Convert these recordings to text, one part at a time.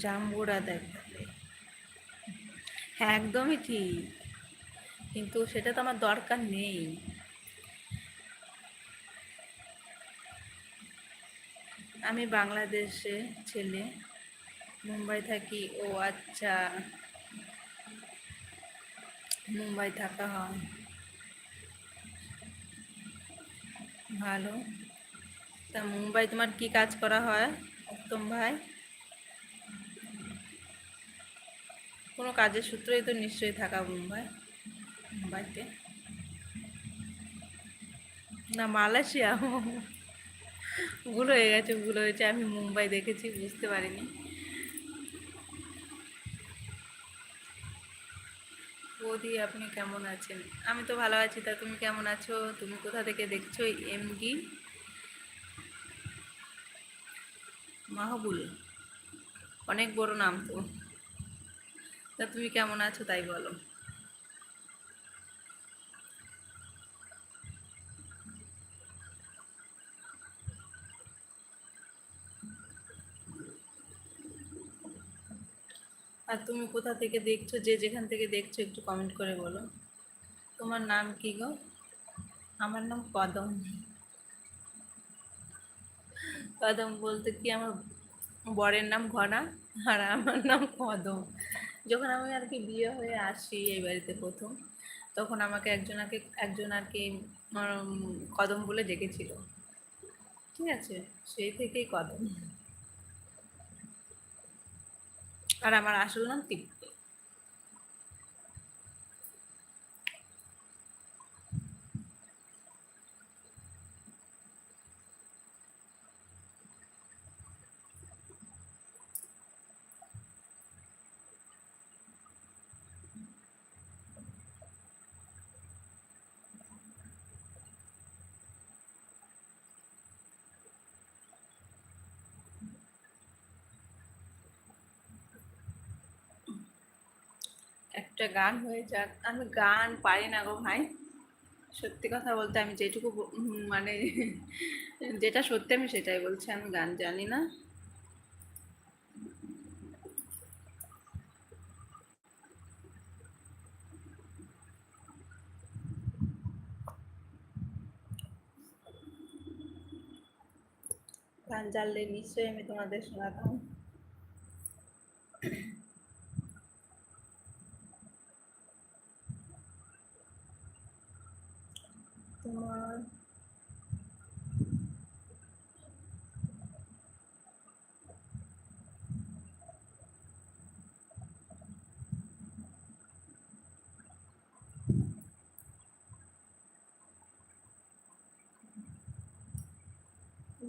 জাম্বুরা দেখাবে। হ্যাঁ, একদমই ঠিক, কিন্তু সেটা তো আমার দরকার নেই। আমি বাংলাদেশে ছেলে, মুম্বাই থাকি। ও আচ্ছা, মুম্বাই থাকা হয়। ভালো। তা মুম্বাই তোমার কি কাজ করা হয় উত্তম ভাই? কোনো কাজের সূত্রেই তো নিশ্চয়ই থাকা মুম্বাইতে। না, মালয়েশিয়া। ভুল হয়েছে, আমি মুম্বাই দেখেছি, বুঝতে পারিনি। বৌদি আপনি কেমন আছেন? আমি তো ভালো আছি, তা তুমি কেমন আছো? তুমি কোথা থেকে দেখছো? এমডি মাহবুল, অনেক বড় নাম তো। তা তুমি কেমন আছো তাই বলো। আর তুমি কোথা থেকে দেখছো, যে যেখান থেকে দেখছো একটু কমেন্ট করে বলো। তোমার নাম কি গো? আমার নাম কদম। কদম বলতে কি, আমার বরের নাম ঘনা, আর আমার নাম কদম। যখন আমি আর কি বিয়ে হয়ে আসি এই বাড়িতে প্রথম, তখন আমাকে একজন আর কি কদম বলে ডেকেছিল। ঠিক আছে, সেই থেকেই কদম। আর আমার আসল নাম তৃপ্তি। একটা গান হয়ে যাক। আমি গান পারি না গো ভাই। সত্যি কথা বলতে আমি যেটুকু মানে যেটা সত্যি আমি সেটাই বলছি, আমি গান জানি না। গান জানলে নিশ্চয়ই আমি তোমাদের শোনাতাম। তোমার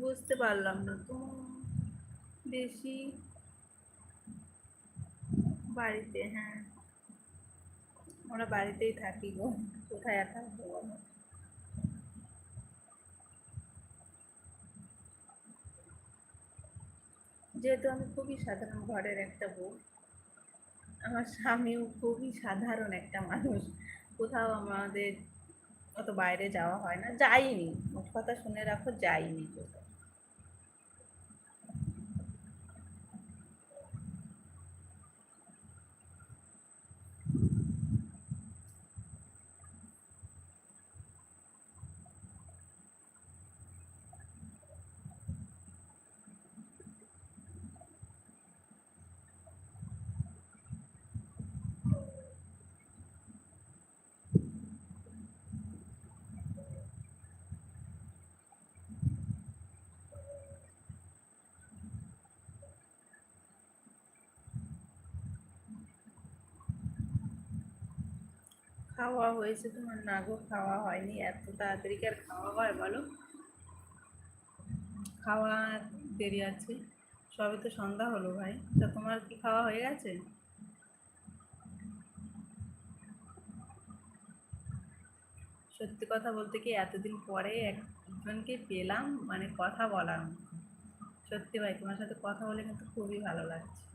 বুঝতে পারলাম না তো। বেশি বাড়িতে, হ্যাঁ, আমরা বাড়িতেই থাকি গো, কোথায় আর থাকবো বলো। যেহেতু আমি খুবই সাধারণ ঘরের একটা বউ, আমার স্বামীও খুবই সাধারণ একটা মানুষ, কোথাও আমাদের অত বাইরে যাওয়া হয় না, যাইনি, মোট কথা শুনে রাখো, যাইনি কোথাও। খাওয়া হয়েছে তোমার? না গো, খাওয়া হয়নি, এত তাড়াতাড়ি কি আর খাওয়া হয় বলো। খাওয়া দেরি আছে, সবে তো সন্ধ্যা হলো ভাই। তা তোমার কি খাওয়া হয়ে গেছে? সত্যি কথা বলতে কি, এতদিন পরে একজনকে পেলাম, মানে কথা বলার মতো। সত্যি ভাই, তোমার সাথে কথা বলে কিন্তু খুবই ভালো লাগছে।